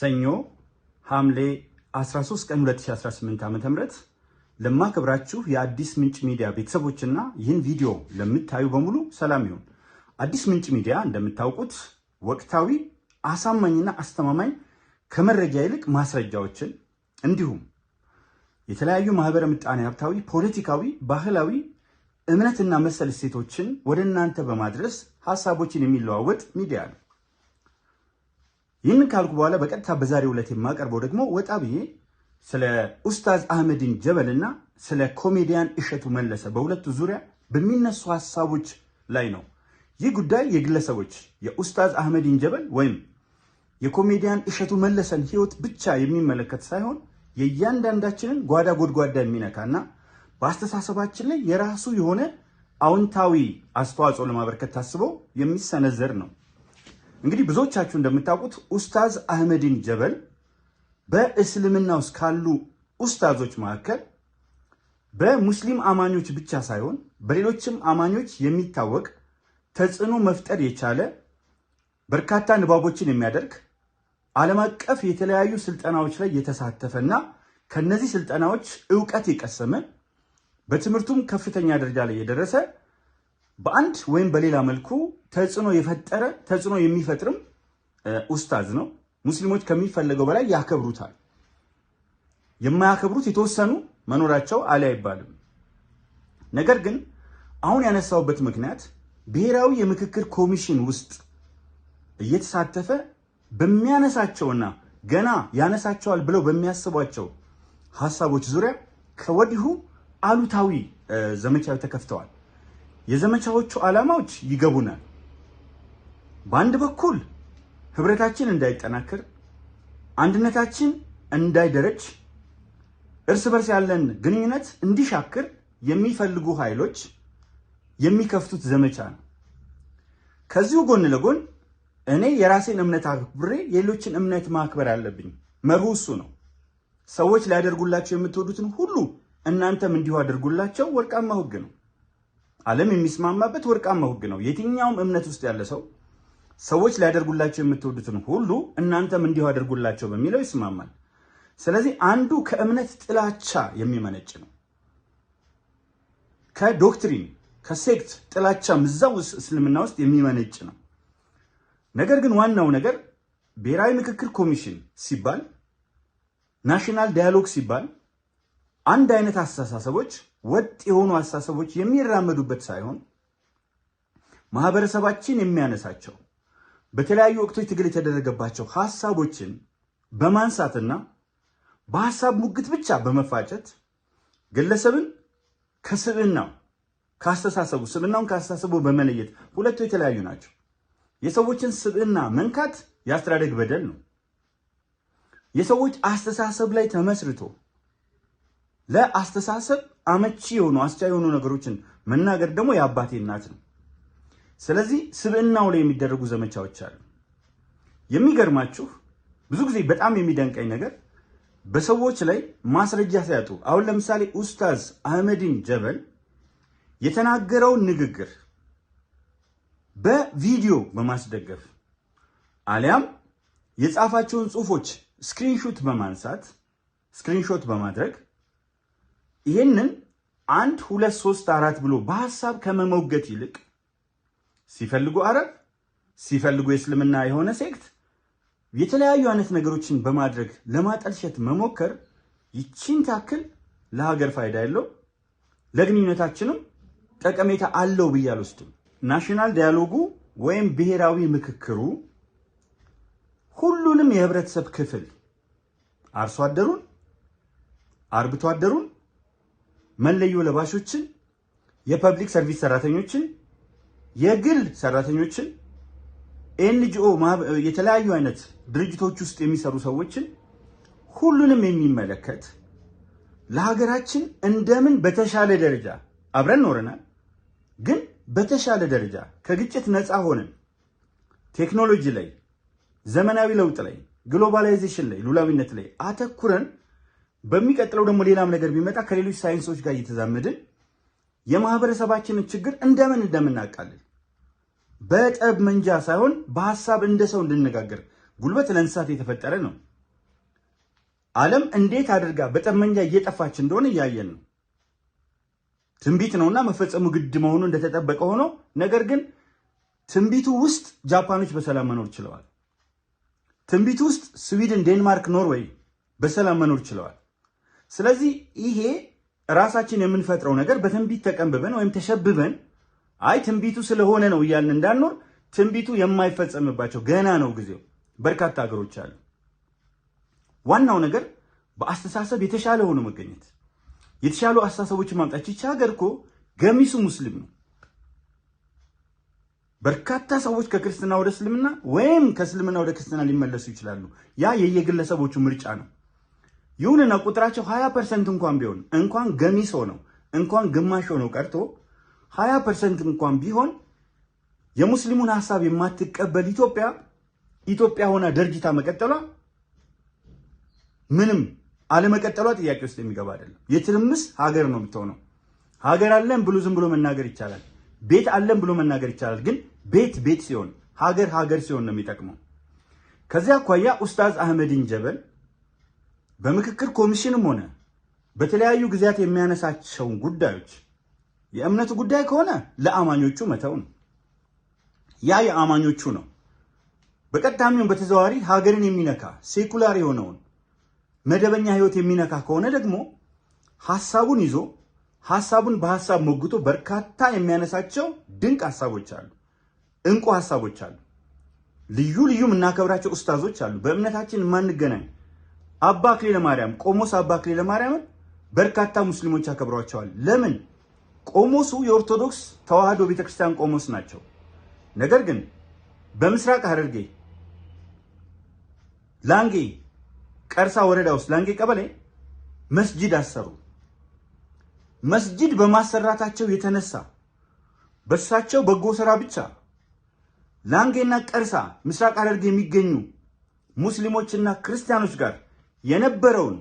ሰኞ ሐምሌ 13 ቀን 2018 ዓ.ም ለማከብራችሁ የአዲስ ምንጭ ሚዲያ ቤተሰቦችና ይህን ቪዲዮ ለምታዩ በሙሉ ሰላም ይሁን። አዲስ ምንጭ ሚዲያ እንደምታውቁት ወቅታዊ፣ አሳማኝና አስተማማኝ ከመረጃ ይልቅ ማስረጃዎችን እንዲሁም የተለያዩ ማህበረ ምጣኔ ሀብታዊ፣ ፖለቲካዊ፣ ባህላዊ፣ እምነትና መሰል እሴቶችን ወደ እናንተ በማድረስ ሐሳቦችን የሚለዋወጥ ሚዲያ ነው። ይህንን ካልኩ በኋላ በቀጥታ በዛሬው ዕለት የማቀርበው ደግሞ ወጣ ብዬ ስለ ኡስታዝ አህመዲን ጀበልና ስለ ኮሜዲያን እሸቱ መለሰ በሁለቱ ዙሪያ በሚነሱ ሐሳቦች ላይ ነው። ይህ ጉዳይ የግለሰቦች የኡስታዝ አህመዲን ጀበል ወይም የኮሜዲያን እሸቱ መለሰን ህይወት ብቻ የሚመለከት ሳይሆን የእያንዳንዳችንን ጓዳ ጎድጓዳ የሚነካና በአስተሳሰባችን ላይ የራሱ የሆነ አዎንታዊ አስተዋጽኦ ለማበርከት ታስቦ የሚሰነዘር ነው። እንግዲህ ብዙዎቻችሁ እንደምታውቁት ኡስታዝ አህመዲን ጀበል በእስልምና ውስጥ ካሉ ኡስታዞች መካከል በሙስሊም አማኞች ብቻ ሳይሆን በሌሎችም አማኞች የሚታወቅ ተጽዕኖ መፍጠር የቻለ በርካታ ንባቦችን የሚያደርግ ዓለም አቀፍ የተለያዩ ስልጠናዎች ላይ የተሳተፈና ከነዚህ ስልጠናዎች ዕውቀት የቀሰመ በትምህርቱም ከፍተኛ ደረጃ ላይ የደረሰ በአንድ ወይም በሌላ መልኩ ተጽዕኖ የፈጠረ ተጽዕኖ የሚፈጥርም ኡስታዝ ነው። ሙስሊሞች ከሚፈለገው በላይ ያከብሩታል። የማያከብሩት የተወሰኑ መኖራቸው አለ አይባልም። ነገር ግን አሁን ያነሳውበት ምክንያት ብሔራዊ የምክክር ኮሚሽን ውስጥ እየተሳተፈ በሚያነሳቸውና ገና ያነሳቸዋል ብለው በሚያስቧቸው ሐሳቦች ዙሪያ ከወዲሁ አሉታዊ ዘመቻዎች ተከፍተዋል። የዘመቻዎቹ ዓላማዎች ይገቡናል። በአንድ በኩል ህብረታችን እንዳይጠናከር፣ አንድነታችን እንዳይደረጅ፣ እርስ በርስ ያለን ግንኙነት እንዲሻክር የሚፈልጉ ኃይሎች የሚከፍቱት ዘመቻ ነው። ከዚሁ ጎን ለጎን እኔ የራሴን እምነት አክብሬ የሌሎችን እምነት ማክበር አለብኝ። መርሁ እሱ ነው። ሰዎች ሊያደርጉላቸው የምትወዱትን ሁሉ እናንተም እንዲሁ አድርጉላቸው ወርቃማ ህግ ነው። ዓለም የሚስማማበት ወርቃማ ህግ ነው። የትኛውም እምነት ውስጥ ያለ ሰው ሰዎች ሊያደርጉላቸው የምትወዱትን ሁሉ እናንተም እንዲሁ አድርጉላቸው በሚለው ይስማማል። ስለዚህ አንዱ ከእምነት ጥላቻ የሚመነጭ ነው። ከዶክትሪን ከሴክት ጥላቻ እዛው እስልምና ውስጥ የሚመነጭ ነው። ነገር ግን ዋናው ነገር ብሔራዊ ምክክር ኮሚሽን ሲባል፣ ናሽናል ዳያሎግ ሲባል አንድ አይነት አስተሳሰቦች ወጥ የሆኑ አስተሳሰቦች የሚራመዱበት ሳይሆን ማህበረሰባችን የሚያነሳቸው በተለያዩ ወቅቶች ትግል የተደረገባቸው ሐሳቦችን በማንሳትና በሐሳብ ሙግት ብቻ በመፋጨት ግለሰብን ከስብዕናው ካስተሳሰቡ ስብዕናውን ካስተሳሰቡ በመለየት ሁለቱ የተለያዩ ናቸው። የሰዎችን ስብዕና መንካት የአስተዳደግ በደል ነው። የሰዎች አስተሳሰብ ላይ ተመስርቶ ለአስተሳሰብ አመቺ የሆኑ አስቻይ የሆኑ ነገሮችን መናገር ደግሞ የአባቴ እናት ነው። ስለዚህ ስብዕናው ላይ የሚደረጉ ዘመቻዎች አሉ። የሚገርማችሁ ብዙ ጊዜ በጣም የሚደንቀኝ ነገር በሰዎች ላይ ማስረጃ ሲያጡ፣ አሁን ለምሳሌ ኡስታዝ አህመዲን ጀበል የተናገረውን ንግግር በቪዲዮ በማስደገፍ አሊያም የጻፋቸውን ጽሁፎች ስክሪንሾት በማድረግ ይህንን 1 2 3 4 ብሎ በሐሳብ ከመሞገት ይልቅ ሲፈልጉ አረብ ሲፈልጉ የእስልምና የሆነ ሴክት የተለያዩ አይነት ነገሮችን በማድረግ ለማጠልሸት መሞከር ይቺን ታክል ለሀገር ፋይዳ ያለው ለግንኙነታችንም ጠቀሜታ አለው ብዬ አልወስድም። ናሽናል ዳያሎጉ ወይም ብሔራዊ ምክክሩ ሁሉንም የህብረተሰብ ክፍል አርሶ አደሩን፣ አርብቶ አደሩን፣ መለዮ ለባሾችን፣ የፐብሊክ ሰርቪስ ሰራተኞችን፣ የግል ሰራተኞችን፣ ኤንጂኦ የተለያዩ አይነት ድርጅቶች ውስጥ የሚሰሩ ሰዎችን ሁሉንም የሚመለከት ለሀገራችን እንደምን በተሻለ ደረጃ አብረን ኖረናል፣ ግን በተሻለ ደረጃ ከግጭት ነፃ ሆነን ቴክኖሎጂ ላይ፣ ዘመናዊ ለውጥ ላይ፣ ግሎባላይዜሽን ላይ፣ ሉላዊነት ላይ አተኩረን በሚቀጥለው ደግሞ ሌላም ነገር ቢመጣ ከሌሎች ሳይንሶች ጋር እየተዛመድን የማህበረሰባችንን ችግር እንደምን እንደምናቃልል በጠብ መንጃ ሳይሆን በሐሳብ እንደ ሰው እንድንነጋገር ጉልበት ለእንስሳት የተፈጠረ ነው። ዓለም እንዴት አድርጋ በጠመንጃ እየጠፋች እንደሆነ እያየን ነው። ትንቢት ነውና መፈጸሙ ግድ መሆኑ እንደተጠበቀ ሆኖ ነገር ግን ትንቢቱ ውስጥ ጃፓኖች በሰላም መኖር ችለዋል። ትንቢቱ ውስጥ ስዊድን፣ ዴንማርክ፣ ኖርዌይ በሰላም መኖር ችለዋል። ስለዚህ ይሄ ራሳችን የምንፈጥረው ነገር በትንቢት ተቀንብበን ወይም ተሸብበን አይ ትንቢቱ ስለሆነ ነው እያልን እንዳንኖር ትንቢቱ የማይፈጸምባቸው ገና ነው ጊዜው በርካታ ሀገሮች አሉ። ዋናው ነገር በአስተሳሰብ የተሻለ ሆኖ መገኘት፣ የተሻሉ አስተሳሰቦችን ማምጣት። ይህች ሀገር እኮ ገሚሱ ሙስሊም ነው። በርካታ ሰዎች ከክርስትና ወደ እስልምና ወይም ከእስልምና ወደ ክርስትና ሊመለሱ ይችላሉ። ያ የየግለሰቦቹ ምርጫ ነው። ይሁንና ቁጥራቸው 20% እንኳን ቢሆን እንኳን ገሚስ ሆነው እንኳን ግማሽ ሆነው ቀርቶ 20% እንኳን ቢሆን የሙስሊሙን ሐሳብ የማትቀበል ኢትዮጵያ ሆና ደርጅታ መቀጠሏ ምንም አለመቀጠሏ ጥያቄ ውስጥ የሚገባ አይደለም። የትርምስ ሀገር ነው የምትሆነው። ሀገር አለን ብሎ ዝም ብሎ መናገር ይቻላል። ቤት አለን ብሎ መናገር ይቻላል። ግን ቤት ሲሆን ሀገር ሲሆን ነው የሚጠቅመው። ከዚያ አኳያ ኡስታዝ አህመዲን ጀበል በምክክር ኮሚሽንም ሆነ በተለያዩ ጊዜያት የሚያነሳቸውን ጉዳዮች የእምነቱ ጉዳይ ከሆነ ለአማኞቹ መተው ነው። ያ የአማኞቹ ነው። በቀጥታም በተዘዋዋሪ ሀገርን የሚነካ ሴኩላር የሆነውን መደበኛ ህይወት የሚነካ ከሆነ ደግሞ ሐሳቡን ይዞ ሐሳቡን በሐሳብ ሞግቶ በርካታ የሚያነሳቸው ድንቅ ሐሳቦች አሉ፣ እንቁ ሐሳቦች አሉ። ልዩ የምናከብራቸው ኡስታዞች አሉ። በእምነታችን የማንገናኝ አባ አክሊለ ማርያም ቆሞስ አባ አክሊለ ማርያምን በርካታ ሙስሊሞች ያከብሯቸዋል። ለምን? ቆሞሱ የኦርቶዶክስ ተዋህዶ ቤተክርስቲያን ቆሞስ ናቸው። ነገር ግን በምስራቅ ሐረርጌ ላንጌ ቀርሳ ወረዳ ውስጥ ላንጌ ቀበሌ መስጂድ አሰሩ። መስጂድ በማሰራታቸው የተነሳ በሳቸው በጎ ስራ ብቻ ላንጌና ቀርሳ ምስራቅ ሐረርጌ የሚገኙ ሙስሊሞችና ክርስቲያኖች ጋር የነበረውን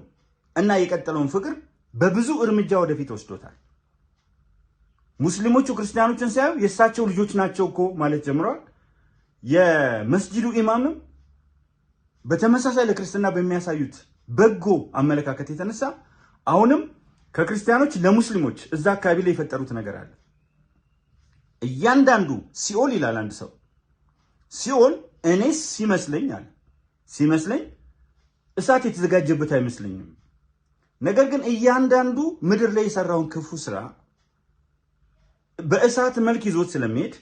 እና የቀጠለውን ፍቅር በብዙ እርምጃ ወደፊት ወስዶታል። ሙስሊሞቹ ክርስቲያኖችን ሳይሆን የእሳቸው ልጆች ናቸው እኮ ማለት ጀምረዋል። የመስጂዱ ኢማምም በተመሳሳይ ለክርስትና በሚያሳዩት በጎ አመለካከት የተነሳ አሁንም ከክርስቲያኖች ለሙስሊሞች እዛ አካባቢ ላይ የፈጠሩት ነገር አለ። እያንዳንዱ ሲኦል ይላል አንድ ሰው። ሲኦል እኔ ሲመስለኝ እሳት የተዘጋጀበት አይመስለኝም። ነገር ግን እያንዳንዱ ምድር ላይ የሰራውን ክፉ ስራ በእሳት መልክ ይዞት ስለሚሄድ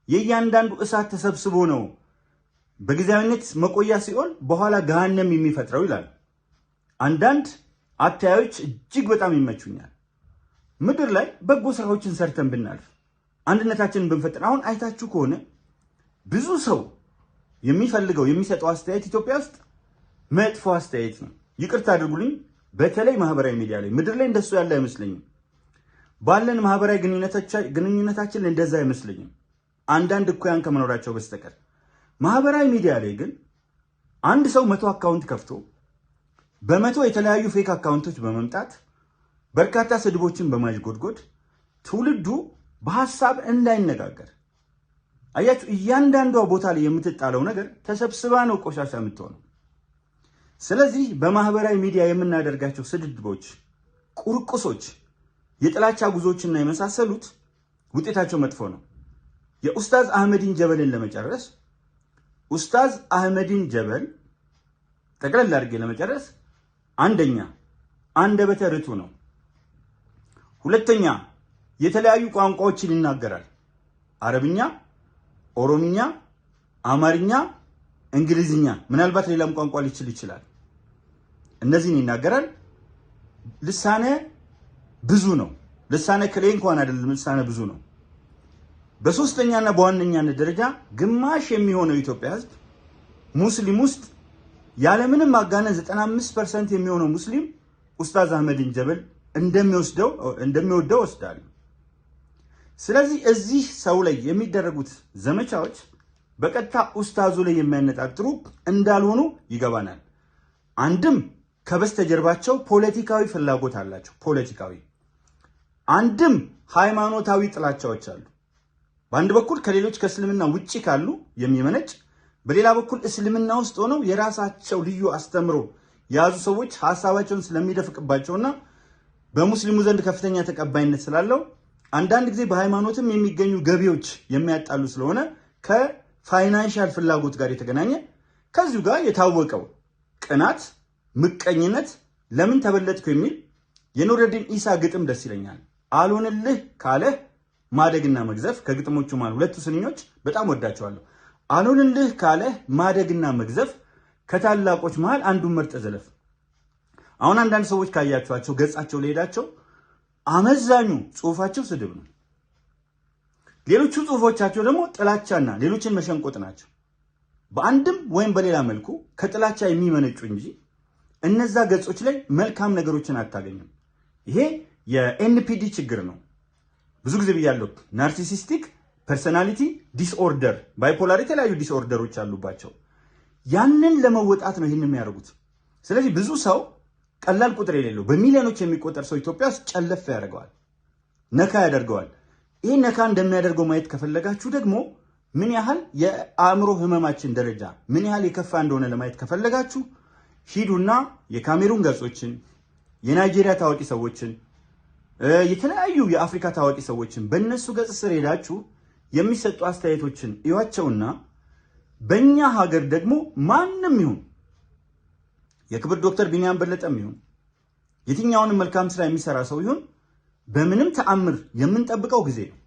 የእያንዳንዱ እሳት ተሰብስቦ ነው በጊዜያዊነት መቆያ ሲኦል በኋላ ገሃነም የሚፈጥረው ይላል። አንዳንድ አታዮች እጅግ በጣም ይመቹኛል። ምድር ላይ በጎ ስራዎችን ሰርተን ብናልፍ አንድነታችንን ብንፈጥር፣ አሁን አይታችሁ ከሆነ ብዙ ሰው የሚሰጠው አስተያየት ኢትዮጵያ ውስጥ መጥፎ አስተያየት ነው። ይቅርታ አድርጉልኝ። በተለይ ማህበራዊ ሚዲያ ላይ ምድር ላይ እንደሱ ያለ አይመስለኝም። ባለን ማህበራዊ ግንኙነታችን እንደዛ አይመስለኝም፣ አንዳንድ እኩያን ከመኖራቸው በስተቀር። ማህበራዊ ሚዲያ ላይ ግን አንድ ሰው 100 አካውንት ከፍቶ በ100 የተለያዩ ፌክ አካውንቶች በመምጣት በርካታ ስድቦችን በማጅጎድጎድ ትውልዱ በሐሳብ እንዳይነጋገር፣ አያችሁ፣ እያንዳንዷ ቦታ ላይ የምትጣለው ነገር ተሰብስባ ነው ቆሻሻ የምትሆነው። ስለዚህ በማህበራዊ ሚዲያ የምናደርጋቸው ስድቦች፣ ቁርቁሶች፣ የጥላቻ ጉዞዎችና የመሳሰሉት ውጤታቸው መጥፎ ነው። የኡስታዝ አህመዲን ጀበልን ለመጨረስ ኡስታዝ አህመዲን ጀበል ጠቅለል አድርጌ ለመጨረስ፣ አንደኛ አንደበተ ርቱዕ ነው። ሁለተኛ የተለያዩ ቋንቋዎችን ይናገራል። አረብኛ፣ ኦሮምኛ፣ አማርኛ፣ እንግሊዝኛ፣ ምናልባት ሌላም ቋንቋ ሊችል ይችላል። እነዚህን ይናገራል። ልሳነ ብዙ ነው። ልሳነ ክሌ እንኳን አይደለም፣ ልሳነ ብዙ ነው። በሶስተኛና በዋነኛነት ደረጃ ግማሽ የሚሆነው ኢትዮጵያ ሕዝብ ሙስሊም ውስጥ ያለምንም ማጋነን 95% የሚሆነው ሙስሊም ኡስታዝ አህመዲን ጀበል እንደሚወደው ወስዳል። ስለዚህ እዚህ ሰው ላይ የሚደረጉት ዘመቻዎች በቀጥታ ኡስታዙ ላይ የሚያነጣጥሩ እንዳልሆኑ ይገባናል። አንድም ከበስተጀርባቸው ፖለቲካዊ ፍላጎት አላቸው፣ አንድም ሃይማኖታዊ ጥላቻዎች አሉ። በአንድ በኩል ከሌሎች ከእስልምና ውጪ ካሉ የሚመነጭ፣ በሌላ በኩል እስልምና ውስጥ ሆነው የራሳቸው ልዩ አስተምሮ የያዙ ሰዎች ሐሳባቸውን ስለሚደፍቅባቸውና በሙስሊሙ ዘንድ ከፍተኛ ተቀባይነት ስላለው አንዳንድ ጊዜ በሃይማኖትም የሚገኙ ገቢዎች የሚያጣሉ ስለሆነ ከፋይናንሻል ፍላጎት ጋር የተገናኘ ከዚሁ ጋር የታወቀው ቅናት፣ ምቀኝነት፣ ለምን ተበለጥኩ የሚል የኑረዲን ኢሳ ግጥም ደስ ይለኛል። አልሆንልህ ካለህ ማደግና መግዘፍ ከግጥሞቹ ማለት ሁለቱ ስንኞች በጣም ወዳቸዋለሁ። አልሆንልህ ካለህ ማደግና መግዘፍ ከታላቆች መሃል አንዱን መርጠ ዘለፍ። አሁን አንዳንድ ሰዎች ካያቸዋቸው ገጻቸው ለሄዳቸው አመዛኙ ጽሁፋቸው ስድብ ነው። ሌሎቹ ጽሁፎቻቸው ደግሞ ጥላቻና ሌሎችን መሸንቆጥ ናቸው። በአንድም ወይም በሌላ መልኩ ከጥላቻ የሚመነጩ እንጂ እነዛ ገጾች ላይ መልካም ነገሮችን አታገኝም። ይሄ የኤንፒዲ ችግር ነው። ብዙ ጊዜ ብያለሁ። ናርሲሲስቲክ ፐርሰናሊቲ ዲስኦርደር፣ ባይፖላር፣ የተለያዩ ዲስኦርደሮች አሉባቸው። ያንን ለመወጣት ነው ይህን የሚያደርጉት። ስለዚህ ብዙ ሰው ቀላል ቁጥር የሌለው በሚሊዮኖች የሚቆጠር ሰው ኢትዮጵያ ውስጥ ጨለፍ ያደርገዋል፣ ነካ ያደርገዋል። ይህ ነካ እንደሚያደርገው ማየት ከፈለጋችሁ ደግሞ ምን ያህል የአእምሮ ህመማችን ደረጃ ምን ያህል የከፋ እንደሆነ ለማየት ከፈለጋችሁ ሂዱና የካሜሩን ገጾችን፣ የናይጄሪያ ታዋቂ ሰዎችን፣ የተለያዩ የአፍሪካ ታዋቂ ሰዎችን በእነሱ ገጽ ስር ሄዳችሁ የሚሰጡ አስተያየቶችን እዩዋቸውና በእኛ ሀገር ደግሞ ማንም ይሁን የክብር ዶክተር ቢኒያም በለጠም ይሁን የትኛውንም መልካም ስራ የሚሰራ ሰው ይሁን በምንም ተአምር የምንጠብቀው ጊዜ ነው።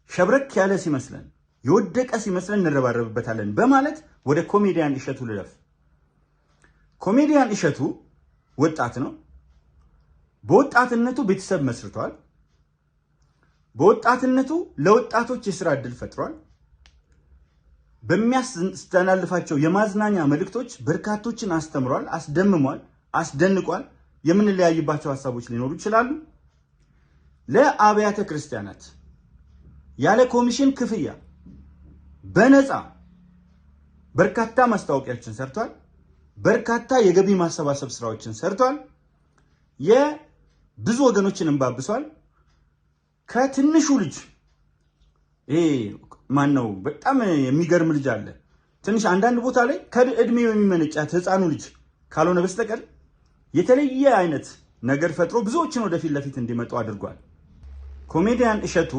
ሸብረክ ያለ ሲመስለን የወደቀ ሲመስለን እንረባረብበታለን በማለት ወደ ኮሜዲያን እሸቱ ልለፍ። ኮሜዲያን እሸቱ ወጣት ነው። በወጣትነቱ ቤተሰብ መስርቷል። በወጣትነቱ ለወጣቶች የሥራ ዕድል ፈጥሯል። በሚያስተላልፋቸው የማዝናኛ መልእክቶች በርካቶችን አስተምሯል፣ አስደምሟል፣ አስደንቋል። የምንለያይባቸው ሐሳቦች ሊኖሩ ይችላሉ። ለአብያተ ክርስቲያናት ያለ ኮሚሽን ክፍያ በነፃ በርካታ ማስታወቂያዎችን ሰርቷል። በርካታ የገቢ ማሰባሰብ ስራዎችን ሰርቷል። የብዙ ወገኖችን እንባብሷል። ከትንሹ ልጅ ማን ነው በጣም የሚገርም ልጅ አለ። ትንሽ አንዳንድ ቦታ ላይ ከእድሜው የሚመነጫት ህፃኑ ልጅ ካልሆነ በስተቀር የተለየ አይነት ነገር ፈጥሮ ብዙዎችን ወደፊት ለፊት እንዲመጡ አድርጓል። ኮሜዲያን እሸቱ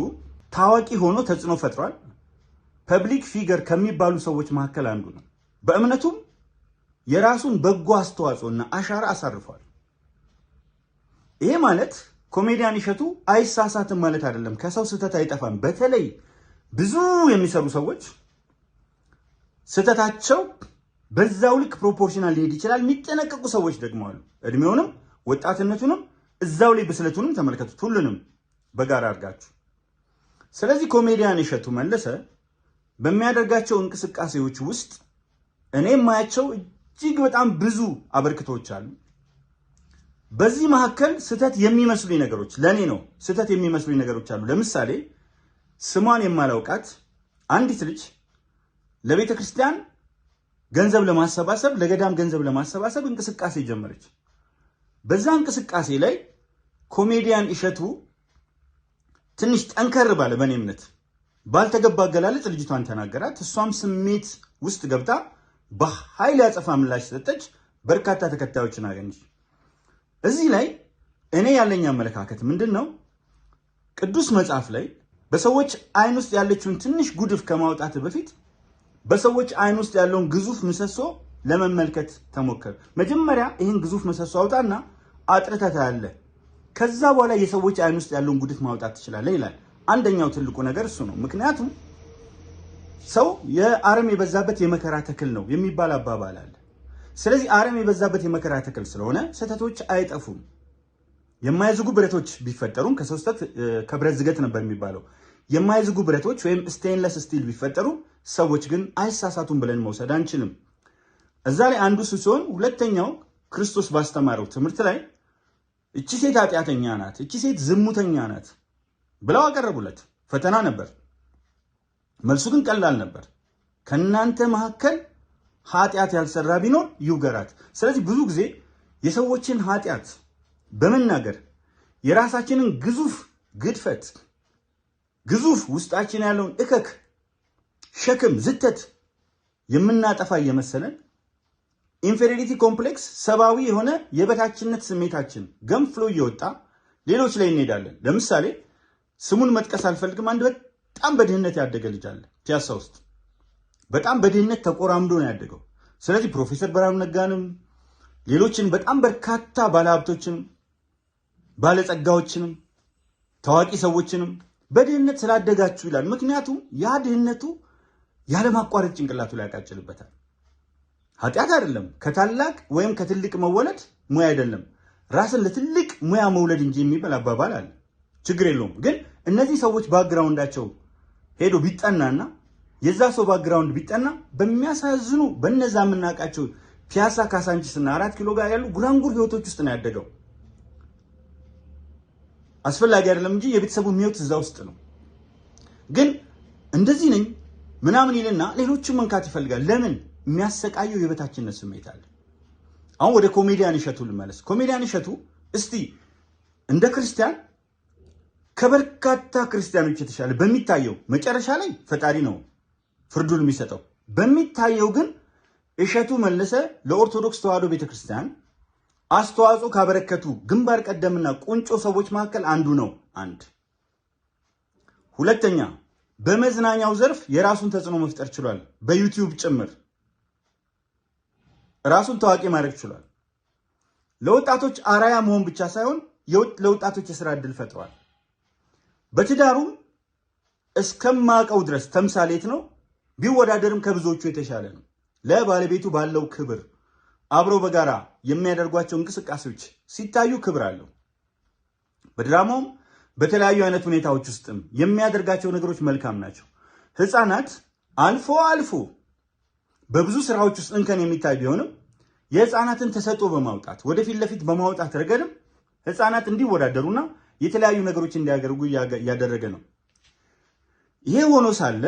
ታዋቂ ሆኖ ተጽዕኖ ፈጥሯል። ፐብሊክ ፊገር ከሚባሉ ሰዎች መካከል አንዱ ነው። በእምነቱም የራሱን በጎ አስተዋጽኦና አሻራ አሳርፏል። ይሄ ማለት ኮሜዲያን እሸቱ አይሳሳትም ማለት አይደለም። ከሰው ስህተት አይጠፋም። በተለይ ብዙ የሚሰሩ ሰዎች ስህተታቸው በዛው ልክ ፕሮፖርሽናል ሊሄድ ይችላል። የሚጠነቀቁ ሰዎች ደግሞ አሉ። እድሜውንም ወጣትነቱንም እዛው ላይ ብስለቱንም ተመልከቱት። ሁሉንም በጋራ አድርጋችሁ። ስለዚህ ኮሜዲያን እሸቱ መለሰ በሚያደርጋቸው እንቅስቃሴዎች ውስጥ እኔ የማያቸው እጅግ በጣም ብዙ አበርክቶች አሉ። በዚህ መካከል ስህተት የሚመስሉኝ ነገሮች ለኔ ነው ስህተት የሚመስሉኝ ነገሮች አሉ። ለምሳሌ ስሟን የማላውቃት አንዲት ልጅ ለቤተ ክርስቲያን ገንዘብ ለማሰባሰብ ለገዳም ገንዘብ ለማሰባሰብ እንቅስቃሴ ጀመረች። በዛ እንቅስቃሴ ላይ ኮሜዲያን እሸቱ ትንሽ ጠንከር ባለ በኔ እምነት ባልተገባ አገላለጽ ልጅቷን ተናገራት። እሷም ስሜት ውስጥ ገብታ በኃይል ያጸፋ ምላሽ ሰጠች። በርካታ ተከታዮችን አገኘች። እዚህ ላይ እኔ ያለኝ አመለካከት ምንድነው? ቅዱስ መጽሐፍ ላይ በሰዎች አይን ውስጥ ያለችውን ትንሽ ጉድፍ ከማውጣት በፊት በሰዎች አይን ውስጥ ያለውን ግዙፍ ምሰሶ ለመመልከት ተሞከር። መጀመሪያ ይህን ግዙፍ ምሰሶ አውጣና አጥርተህ ታያለህ። ከዛ በኋላ የሰዎች አይን ውስጥ ያለውን ጉድፍ ማውጣት ትችላለህ ይላል። አንደኛው ትልቁ ነገር እሱ ነው። ምክንያቱም ሰው የአረም የበዛበት የመከራ ተክል ነው የሚባል አባባል አለ። ስለዚህ አረም የበዛበት የመከራ ተክል ስለሆነ ስህተቶች አይጠፉም። የማይዝጉ ብረቶች ቢፈጠሩም ከሰው ስህተት ከብረት ዝገት ነበር የሚባለው። የማይዝጉ ብረቶች ወይም ስቴንለስ ስቲል ቢፈጠሩ ሰዎች ግን አይሳሳቱም ብለን መውሰድ አንችልም። እዛ ላይ አንዱ እሱ ሲሆን፣ ሁለተኛው ክርስቶስ ባስተማረው ትምህርት ላይ እቺ ሴት ኃጢአተኛ ናት፣ እቺ ሴት ዝሙተኛ ናት ብለው አቀረቡለት። ፈተና ነበር። መልሱ ግን ቀላል ነበር። ከናንተ መካከል ኃጢአት ያልሰራ ቢኖር ይውገራት። ስለዚህ ብዙ ጊዜ የሰዎችን ኃጢአት በመናገር የራሳችንን ግዙፍ ግድፈት፣ ግዙፍ ውስጣችን ያለውን እከክ፣ ሸክም፣ ዝተት የምናጠፋ እየመሰለን ኢንፌሪዮሪቲ ኮምፕሌክስ ሰባዊ የሆነ የበታችነት ስሜታችን ገንፍሎ እየወጣ ሌሎች ላይ እንሄዳለን። ለምሳሌ ስሙን መጥቀስ አልፈልግም። አንድ በጣም በድህነት ያደገ ልጅ አለ ፒያሳ ውስጥ በጣም በድህነት ተቆራምዶ ነው ያደገው። ስለዚህ ፕሮፌሰር ብርሃኑ ነጋንም ሌሎችን በጣም በርካታ ባለሀብቶችንም ባለጸጋዎችንም ታዋቂ ሰዎችንም በድህነት ስላደጋችሁ ይላል። ምክንያቱም ያ ድህነቱ ያለማቋረጥ ጭንቅላቱ ላይ ያቃጭልበታል። ኃጢአት አይደለም። ከታላቅ ወይም ከትልቅ መወለድ ሙያ አይደለም፣ ራስን ለትልቅ ሙያ መውለድ እንጂ የሚባል አባባል አለ። ችግር የለውም። ግን እነዚህ ሰዎች ባክግራውንዳቸው ሄዶ ቢጠናና የዛ ሰው ባክግራውንድ ቢጠና በሚያሳዝኑ በነዛ የምናውቃቸው ፒያሳ ካሳንቺስና 4 ኪሎ ጋር ያሉ ጉራንጉር ህይወቶች ውስጥ ነው ያደገው። አስፈላጊ አይደለም እንጂ የቤተሰቡ ህይወት እዛ ውስጥ ነው። ግን እንደዚህ ነኝ ምናምን ይልና ሌሎችን መንካት ይፈልጋል። ለምን? የሚያሰቃየው የበታችነት ስሜት አለ። አሁን ወደ ኮሜዲያን እሸቱ ልመለስ። ኮሜዲያን እሸቱ እስቲ እንደ ክርስቲያን ከበርካታ ክርስቲያኖች የተሻለ በሚታየው መጨረሻ ላይ ፈጣሪ ነው ፍርዱን የሚሰጠው። በሚታየው ግን እሸቱ መለሰ ለኦርቶዶክስ ተዋሕዶ ቤተክርስቲያን አስተዋጽኦ ካበረከቱ ግንባር ቀደምና ቁንጮ ሰዎች መካከል አንዱ ነው። አንድ ሁለተኛ፣ በመዝናኛው ዘርፍ የራሱን ተጽዕኖ መፍጠር ችሏል። በዩቲዩብ ጭምር ራሱን ታዋቂ ማድረግ ችሏል። ለወጣቶች አራያ መሆን ብቻ ሳይሆን ለወጣቶች የሥራ ዕድል ፈጥሯል። በትዳሩም እስከማቀው ድረስ ተምሳሌት ነው። ቢወዳደርም ከብዙዎቹ የተሻለ ነው። ለባለቤቱ ባለው ክብር አብሮ በጋራ የሚያደርጓቸው እንቅስቃሴዎች ሲታዩ ክብር አለው። በድራማውም በተለያዩ አይነት ሁኔታዎች ውስጥም የሚያደርጋቸው ነገሮች መልካም ናቸው። ህፃናት አልፎ አልፎ በብዙ ስራዎች ውስጥ እንከን የሚታይ ቢሆንም የህፃናትን ተሰጥኦ በማውጣት ወደፊት ለፊት በማውጣት ረገድም ህፃናት እንዲወዳደሩና የተለያዩ ነገሮች እንዲያደርጉ እያደረገ ነው። ይሄ ሆኖ ሳለ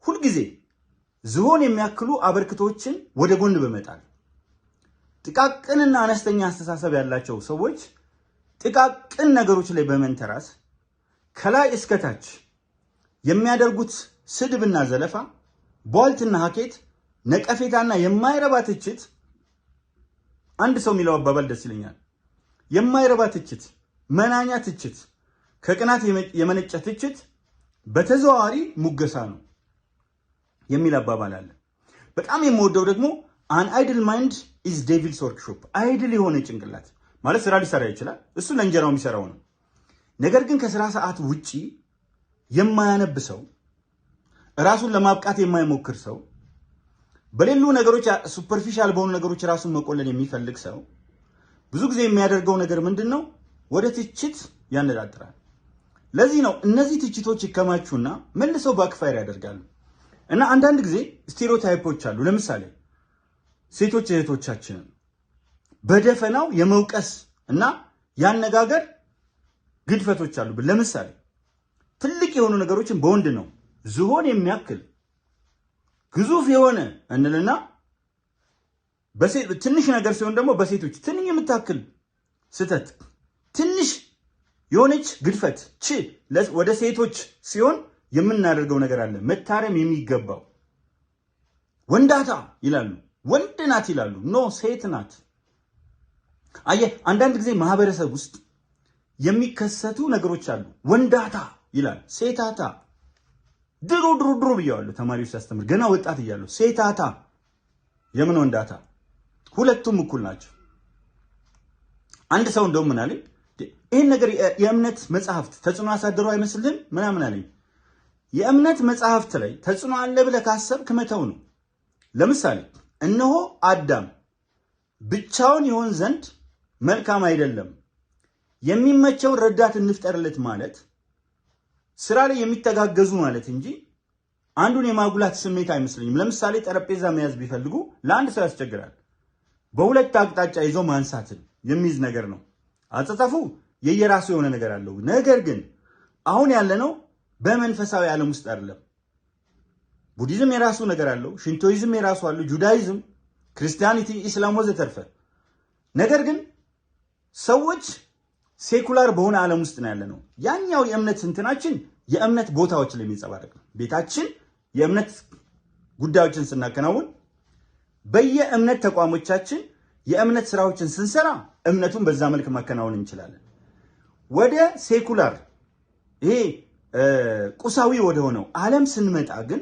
ሁልጊዜ ዝሆን የሚያክሉ አበርክቶችን ወደ ጎን በመጣል ጥቃቅንና አነስተኛ አስተሳሰብ ያላቸው ሰዎች ጥቃቅን ነገሮች ላይ በመንተራስ ከላይ እስከታች የሚያደርጉት ስድብና ዘለፋ፣ ቧልትና ሀኬት፣ ነቀፌታና የማይረባ ትችት። አንድ ሰው የሚለው አባባል ደስ ይለኛል። የማይረባ ትችት፣ መናኛ ትችት፣ ከቅናት የመነጨ ትችት በተዘዋዋሪ ሙገሳ ነው የሚል አባባል አለ። በጣም የምወደው ደግሞ አን አይድል ማይንድ ኢዝ ዴቪልስ ወርክሾፕ። አይድል የሆነ ጭንቅላት ማለት ስራ ሊሰራ ይችላል፣ እሱ ለእንጀራው የሚሰራው ነው። ነገር ግን ከስራ ሰዓት ውጪ የማያነብ ሰው፣ ራሱን ለማብቃት የማይሞክር ሰው፣ በሌሉ ነገሮች ሱፐርፊሻል በሆኑ ነገሮች ራሱን መቆለል የሚፈልግ ሰው ብዙ ጊዜ የሚያደርገው ነገር ምንድን ነው? ወደ ትችት ያነጣጥራል። ለዚህ ነው እነዚህ ትችቶች ይከማቹና መልሰው ባክፋየር ያደርጋሉ። እና አንዳንድ ጊዜ ስቴሪዮታይፖች አሉ። ለምሳሌ ሴቶች እህቶቻችንን በደፈናው የመውቀስ እና ያነጋገር ግድፈቶች አሉ። ለምሳሌ ትልቅ የሆኑ ነገሮችን በወንድ ነው ዝሆን የሚያክል ግዙፍ የሆነ እንልና ትንሽ ነገር ሲሆን ደግሞ በሴቶች ትንኝ የምታክል ስተት፣ ትንሽ የሆነች ግድፈት ወደ ሴቶች ሲሆን የምናደርገው ነገር አለ። መታረም የሚገባው ወንዳታ ይላሉ፣ ወንድ ናት ይላሉ። ኖ ሴት ናት። አየህ፣ አንዳንድ ጊዜ ማህበረሰብ ውስጥ የሚከሰቱ ነገሮች አሉ። ወንዳታ ይላል፣ ሴታታ። ድሮ ብየዋለሁ ተማሪዎች ሲያስተምር ገና ወጣት እያለሁ። ሴታታ የምን ወንዳታ? ሁለቱም እኩል ናቸው። አንድ ሰው እንደውም ምን አለኝ፣ ይህን ነገር የእምነት መጽሐፍት ተጽዕኖ ያሳደሩ አይመስልህም ምናምን አለኝ። የእምነት መጽሐፍት ላይ ተጽዕኖ አለ ብለህ ካሰብክ መተው ነው። ለምሳሌ እነሆ አዳም ብቻውን ይሆን ዘንድ መልካም አይደለም፣ የሚመቸውን ረዳት እንፍጠርለት ማለት ስራ ላይ የሚተጋገዙ ማለት እንጂ አንዱን የማጉላት ስሜት አይመስለኝም። ለምሳሌ ጠረጴዛ መያዝ ቢፈልጉ ለአንድ ሰው ያስቸግራል። በሁለት አቅጣጫ ይዞ ማንሳትን የሚይዝ ነገር ነው። አጸጻፉ የየራሱ የሆነ ነገር አለው። ነገር ግን አሁን ያለነው በመንፈሳዊ ዓለም ውስጥ አይደለም። ቡዲዝም የራሱ ነገር አለው፣ ሽንቶይዝም የራሱ አለው፣ ጁዳይዝም፣ ክርስቲያኒቲ፣ ኢስላም ወዘተርፈ። ነገር ግን ሰዎች ሴኩላር በሆነ ዓለም ውስጥ ነው ያለነው። ያኛው የእምነት እንትናችን የእምነት ቦታዎች ላይ የሚንጸባረቅ ነው። ቤታችን የእምነት ጉዳዮችን ስናከናውን በየእምነት ተቋሞቻችን የእምነት ስራዎችን ስንሰራ እምነቱን በዛ መልክ ማከናወን እንችላለን። ወደ ሴኩላር ይሄ ቁሳዊ ወደ ሆነው ዓለም ስንመጣ ግን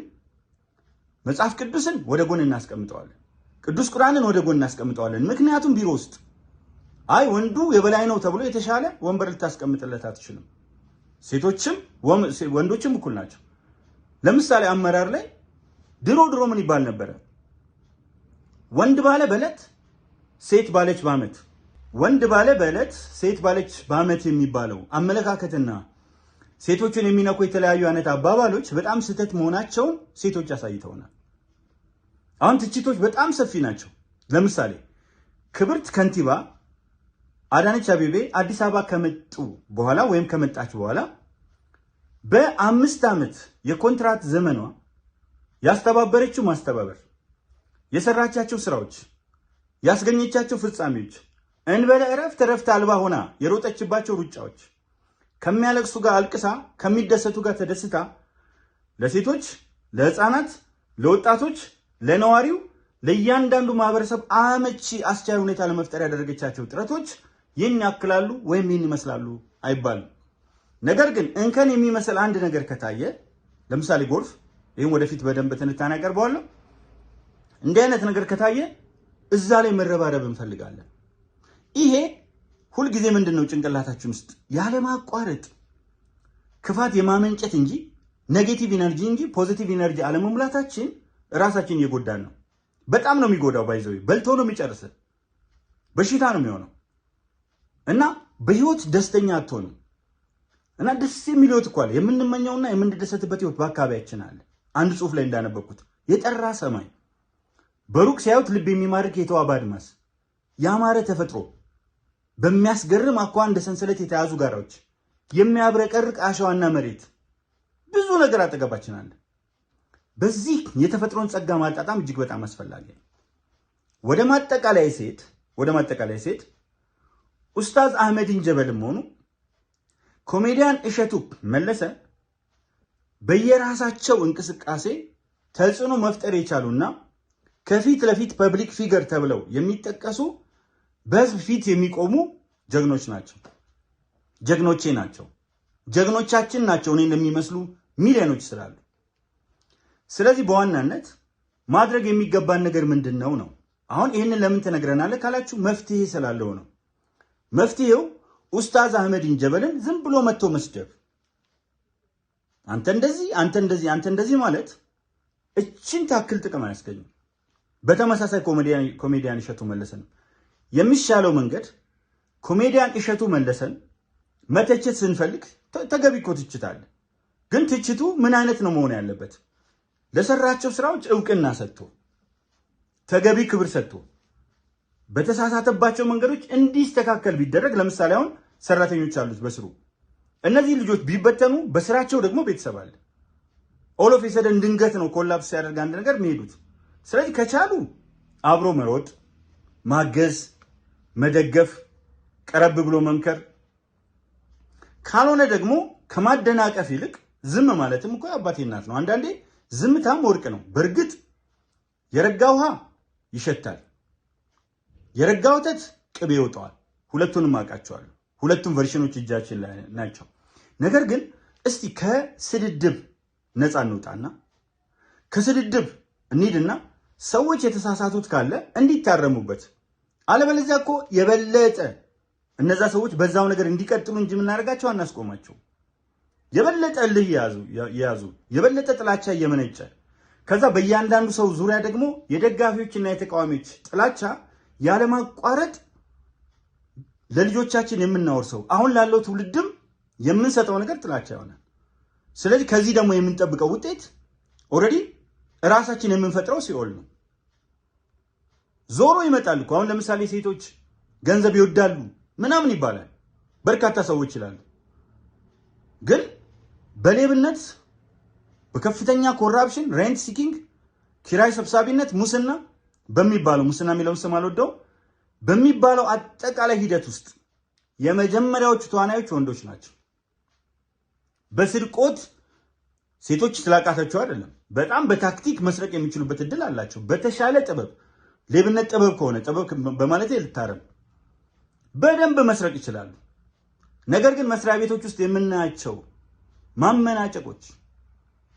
መጽሐፍ ቅዱስን ወደ ጎን እናስቀምጠዋለን። ቅዱስ ቁርአንን ወደ ጎን እናስቀምጠዋለን። ምክንያቱም ቢሮ ውስጥ አይ ወንዱ የበላይ ነው ተብሎ የተሻለ ወንበር ልታስቀምጥለት አትችልም። ሴቶችም ወንዶችም እኩል ናቸው። ለምሳሌ አመራር ላይ ድሮ ምን ይባል ነበረ? ወንድ ባለ በዕለት ሴት ባለች በዓመት፣ ወንድ ባለ በዕለት ሴት ባለች በዓመት የሚባለው አመለካከትና ሴቶችን የሚነኩ የተለያዩ አይነት አባባሎች በጣም ስህተት መሆናቸውን ሴቶች አሳይተውናል። አሁን ትችቶች በጣም ሰፊ ናቸው። ለምሳሌ ክብርት ከንቲባ አዳነች አቤቤ አዲስ አበባ ከመጡ በኋላ ወይም ከመጣች በኋላ በ5 ዓመት የኮንትራት ዘመኗ ያስተባበረችው ማስተባበር፣ የሰራቻቸው ስራዎች፣ ያስገኘቻቸው ፍጻሜዎች፣ እንበለ እረፍት አልባ ሆና የሮጠችባቸው ሩጫዎች፣ ከሚያለቅሱ ጋር አልቅሳ ከሚደሰቱ ጋር ተደስታ ለሴቶች፣ ለህፃናት፣ ለወጣቶች፣ ለነዋሪው፣ ለእያንዳንዱ ማህበረሰብ አመቺ አስቻይ ሁኔታ ለመፍጠር ያደረገቻቸው ጥረቶች ይህን ያክላሉ ወይም ይህን ይመስላሉ አይባልም። ነገር ግን እንከን የሚመስል አንድ ነገር ከታየ ለምሳሌ ጎርፍ፣ ይህም ወደፊት በደንብ ትንታኔ ያቀርበዋለሁ። እንዲህ አይነት ነገር ከታየ እዛ ላይ መረባረብ እንፈልጋለን። ይሄ ሁልጊዜ ምንድነው ጭንቅላታችን ውስጥ ያለማቋረጥ ክፋት የማመንጨት እንጂ ኔጌቲቭ ኢነርጂ እንጂ ፖዚቲቭ ኢነርጂ አለመሙላታችን ራሳችን እየጎዳን ነው። በጣም ነው የሚጎዳው። ባይዘው በልቶ ነው የሚጨርስ፣ በሽታ ነው የሚሆነው እና በህይወት ደስተኛ አትሆንም። እና ደስ የሚል ህይወት እኮ አለ፣ የምንመኘውና የምንደሰትበት ህይወት በአካባቢያችን አለ። አንድ ጽሑፍ ላይ እንዳነበብኩት የጠራ ሰማይ፣ በሩቅ ሲያዩት ልብ የሚማርክ የተዋበ አድማስ፣ ያማረ ተፈጥሮ፣ በሚያስገርም አኳኋን እንደ ሰንሰለት የተያዙ ጋራዎች፣ የሚያብረቀርቅ አሸዋና መሬት፣ ብዙ ነገር አጠገባችን አለ። በዚህ የተፈጥሮን ጸጋ ማጣጣም እጅግ በጣም አስፈላጊ ነው። ወደ ማጠቃላይ ሴት ኡስታዝ አህመዲን ጀበልም ሆኑ ኮሜዲያን እሸቱ መለሰ በየራሳቸው እንቅስቃሴ ተጽዕኖ መፍጠር የቻሉና ከፊት ለፊት ፐብሊክ ፊገር ተብለው የሚጠቀሱ በህዝብ ፊት የሚቆሙ ጀግኖች ናቸው። ጀግኖቼ ናቸው። ጀግኖቻችን ናቸው እኔን የሚመስሉ ሚሊዮኖች ስላሉ። ስለዚህ በዋናነት ማድረግ የሚገባን ነገር ምንድነው ነው? አሁን ይህንን ለምን ትነግረናለህ ካላችሁ መፍትሄ ስላለው ነው። መፍትሄው ኡስታዝ አህመዲን ጀበልን ዝም ብሎ መጥቶ መስደብ፣ አንተ እንደዚህ ማለት እችን ታክል ጥቅም አያስገኝም። በተመሳሳይ ኮሜዲያን እሸቱ መለሰን የሚሻለው መንገድ ኮሜዲያን እሸቱ መለሰን መተቸት ስንፈልግ ተገቢ እኮ ትችት አለ። ግን ትችቱ ምን አይነት ነው መሆን ያለበት? ለሰራቸው ስራዎች እውቅና ሰጥቶ ተገቢ ክብር ሰጥቶ በተሳሳተባቸው መንገዶች እንዲስተካከል ቢደረግ። ለምሳሌ አሁን ሰራተኞች አሉት በስሩ፣ እነዚህ ልጆች ቢበተኑ በስራቸው ደግሞ ቤተሰብ አለ። ኦል ኦፍ የሰደን ድንገት ነው ኮላፕስ ሲያደርግ አንድ ነገር የሚሄዱት። ስለዚህ ከቻሉ አብሮ መሮጥ፣ ማገዝ፣ መደገፍ፣ ቀረብ ብሎ መምከር፣ ካልሆነ ደግሞ ከማደናቀፍ ይልቅ ዝም ማለትም እኮ አባቴ እናት ነው። አንዳንዴ ዝምታም ወርቅ ነው። በእርግጥ የረጋ ውሃ ይሸታል፣ የረጋ ወተት ቅቤ ይወጣዋል። ሁለቱንም አውቃቸዋለሁ። ሁለቱም ቨርሽኖች እጃችን ላይ ናቸው። ነገር ግን እስቲ ከስድድብ ነፃ እንውጣና ከስድድብ እንሂድና ሰዎች የተሳሳቱት ካለ እንዲታረሙበት። አለበለዚያ እኮ የበለጠ እነዛ ሰዎች በዛው ነገር እንዲቀጥሉ እንጂ የምናደርጋቸው አናስቆማቸው። የበለጠ እልህ የያዙ የበለጠ ጥላቻ እየመነጨ ከዛ በእያንዳንዱ ሰው ዙሪያ ደግሞ የደጋፊዎችና የተቃዋሚዎች ጥላቻ ያለማቋረጥ ለልጆቻችን የምናወርሰው አሁን ላለው ትውልድም የምንሰጠው ነገር ጥላቻ ይሆናል። ስለዚህ ከዚህ ደግሞ የምንጠብቀው ውጤት ኦልሬዲ ራሳችን የምንፈጥረው ሲኦል ነው። ዞሮ ይመጣል እኮ። አሁን ለምሳሌ ሴቶች ገንዘብ ይወዳሉ ምናምን ይባላል፣ በርካታ ሰዎች ይላሉ። ግን በሌብነት፣ በከፍተኛ ኮራፕሽን፣ ሬንት ሲኪንግ፣ ኪራይ ሰብሳቢነት፣ ሙስና በሚባለው ሙስና የሚለውን ስም አልወደው በሚባለው አጠቃላይ ሂደት ውስጥ የመጀመሪያዎቹ ተዋናዮች ወንዶች ናቸው። በስርቆት ሴቶች ስላቃታቸው አይደለም፣ በጣም በታክቲክ መስረቅ የሚችሉበት እድል አላቸው። በተሻለ ጥበብ ሌብነት ጥበብ ከሆነ ጥበብ በማለቴ ልታረም በደንብ መስረቅ ይችላሉ። ነገር ግን መስሪያ ቤቶች ውስጥ የምናያቸው ማመናጨቆች፣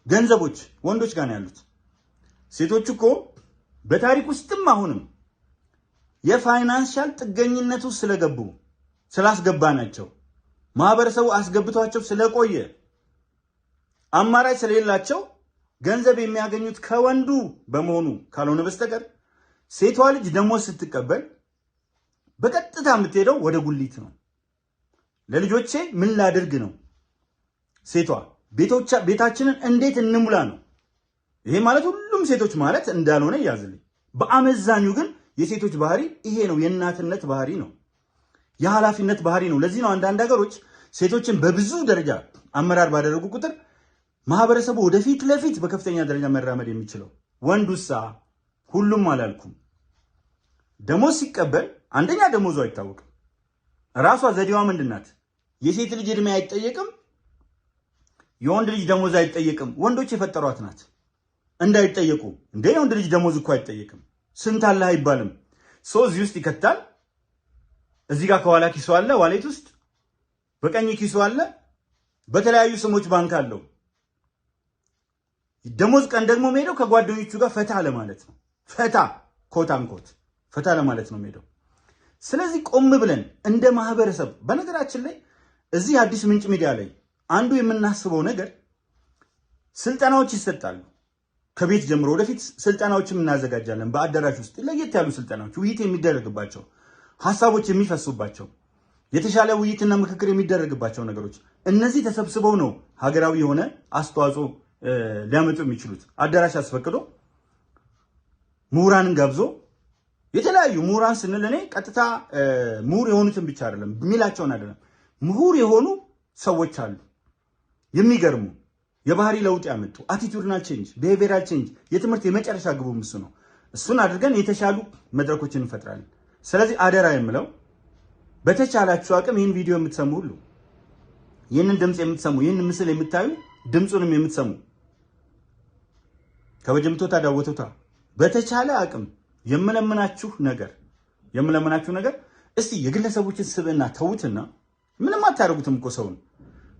ገንዘቦች ወንዶች ጋር ነው ያሉት። ሴቶች እኮ በታሪክ ውስጥም አሁንም የፋይናንሻል ጥገኝነቱ ስለገቡ ስላስገባናቸው ማህበረሰቡ አስገብቷቸው ስለቆየ አማራጭ ስለሌላቸው ገንዘብ የሚያገኙት ከወንዱ በመሆኑ ካልሆነ በስተቀር ሴቷ ልጅ ደሞዝ ስትቀበል በቀጥታ የምትሄደው ወደ ጉሊት ነው። ለልጆቼ ምን ላድርግ ነው ሴቷ። ቤታችንን እንዴት እንሙላ ነው። ይሄ ማለት ሁሉም ሴቶች ማለት እንዳልሆነ ያዝልኝ። በአመዛኙ ግን የሴቶች ባህሪ ይሄ ነው። የእናትነት ባህሪ ነው። የኃላፊነት ባህሪ ነው። ለዚህ ነው አንዳንድ ሀገሮች ሴቶችን በብዙ ደረጃ አመራር ባደረጉ ቁጥር ማህበረሰቡ ወደፊት ለፊት በከፍተኛ ደረጃ መራመድ የሚችለው። ወንዱሳ ሁሉም አላልኩም። ደሞዝ ሲቀበል አንደኛ ደሞዙ አይታወቅም። ራሷ ዘዴዋ ምንድናት? የሴት ልጅ እድሜ አይጠየቅም፣ የወንድ ልጅ ደሞዝ አይጠየቅም። ወንዶች የፈጠሯት ናት እንዳይጠየቁ። እንደ የወንድ ልጅ ደሞዝ እኮ አይጠየቅም፣ ስንት አለህ አይባልም። ሰው እዚህ ውስጥ ይከታል። እዚህ ጋር ከኋላ ኪሱ አለ፣ ዋሌት ውስጥ በቀኝ ኪሱ አለ፣ በተለያዩ ስሞች ባንክ አለው። ደሞዝ ቀን ደግሞ ሄደው ከጓደኞቹ ጋር ፈታ ለማለት ነው። ፈታ ኮት አንኮት ፈታ ለማለት ነው ሄደው። ስለዚህ ቆም ብለን እንደ ማህበረሰብ፣ በነገራችን ላይ እዚህ አዲስ ምንጭ ሚዲያ ላይ አንዱ የምናስበው ነገር ስልጠናዎች ይሰጣሉ። ከቤት ጀምሮ ወደፊት ስልጠናዎችም እናዘጋጃለን። በአዳራሽ ውስጥ ለየት ያሉ ስልጠናዎች፣ ውይይት የሚደረግባቸው፣ ሀሳቦች የሚፈሱባቸው፣ የተሻለ ውይይትና ምክክር የሚደረግባቸው ነገሮች፣ እነዚህ ተሰብስበው ነው ሀገራዊ የሆነ አስተዋጽኦ ሊያመጡ የሚችሉት። አዳራሽ አስፈቅዶ ምሁራንን ጋብዞ የተለያዩ ምሁራን ስንል እኔ ቀጥታ ምሁር የሆኑትን ብቻ አይደለም የሚላቸውን አይደለም። ምሁር የሆኑ ሰዎች አሉ የሚገርሙ የባህሪ ለውጥ ያመጡ አቲቱድናል ቼንጅ፣ ቢሄቪየራል ቼንጅ። የትምህርት የመጨረሻ ግቡ እሱ ነው። እሱን አድርገን የተሻሉ መድረኮችን እንፈጥራለን። ስለዚህ አደራ የምለው በተቻላችሁ አቅም ይህን ቪዲዮ የምትሰሙ ሁሉ፣ ይህንን ድምፅ የምትሰሙ፣ ይህንን ምስል የምታዩ፣ ድምፁንም የምትሰሙ ከበጀምቶታ ዳወቶታ በተቻለ አቅም የምለምናችሁ ነገር እስቲ የግለሰቦችን ስብዕና ተውትና፣ ምንም አታደርጉትም እኮ ሰውን።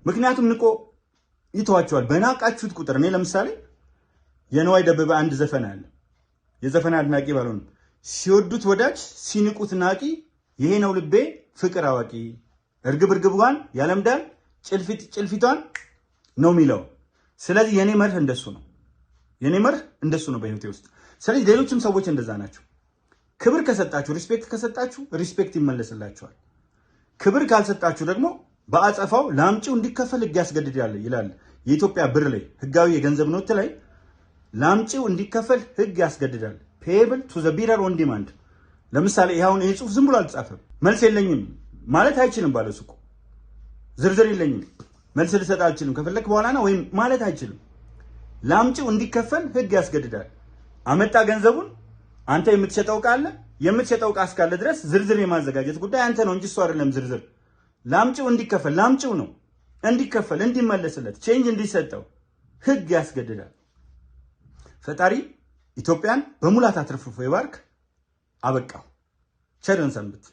ምክንያቱም ንቆ ይተዋቸዋል በናቃችሁት ቁጥር። እኔ ለምሳሌ የነዋይ ደበበ አንድ ዘፈን አለ። የዘፈን አድናቂ ባልሆንም ሲወዱት ወዳጅ ሲንቁት ናቂ፣ ይሄ ነው ልቤ ፍቅር አዋቂ፣ እርግብ እርግቧን ያለምዳል ጭልፊቷን ነው የሚለው። ስለዚህ የኔ መርህ እንደሱ ነው በህይወቴ ውስጥ። ስለዚህ ሌሎችም ሰዎች እንደዛ ናቸው። ክብር ከሰጣችሁ፣ ሪስፔክት ከሰጣችሁ ሪስፔክት ይመለስላችኋል። ክብር ካልሰጣችሁ ደግሞ በአጸፋው ለአምጪው እንዲከፈል ህግ ያስገድዳል ይላል የኢትዮጵያ ብር ላይ፣ ህጋዊ የገንዘብ ኖት ላይ ለአምጪው እንዲከፈል ህግ ያስገድዳል። ፔብል ቱ ዘ ቢረር ኦን ዲማንድ። ለምሳሌ ይሄውን ይሄ ጽሁፍ ዝም ብሎ አልተጻፈም። መልስ የለኝም ማለት አይችልም። ባለሱቁ ዝርዝር የለኝም መልስ ልሰጥ አልችልም ከፈለክ በኋላ ነው ወይም ማለት አይችልም። ለአምጪው እንዲከፈል ህግ ያስገድዳል። አመጣ ገንዘቡን አንተ የምትሸጠው ቃል የምትሸጠው ቃል እስካለ ድረስ ዝርዝር የማዘጋጀት ጉዳይ አንተ ነው እንጂ እሱ አይደለም። ዝርዝር ለአምጪው እንዲከፈል ለአምጪው ነው እንዲከፈል እንዲመለስለት ቼንጅ እንዲሰጠው ህግ ያስገድዳል። ፈጣሪ ኢትዮጵያን በሙላት አትርፍርፎ ይባርክ። አበቃው። ቸርን ሰንብት።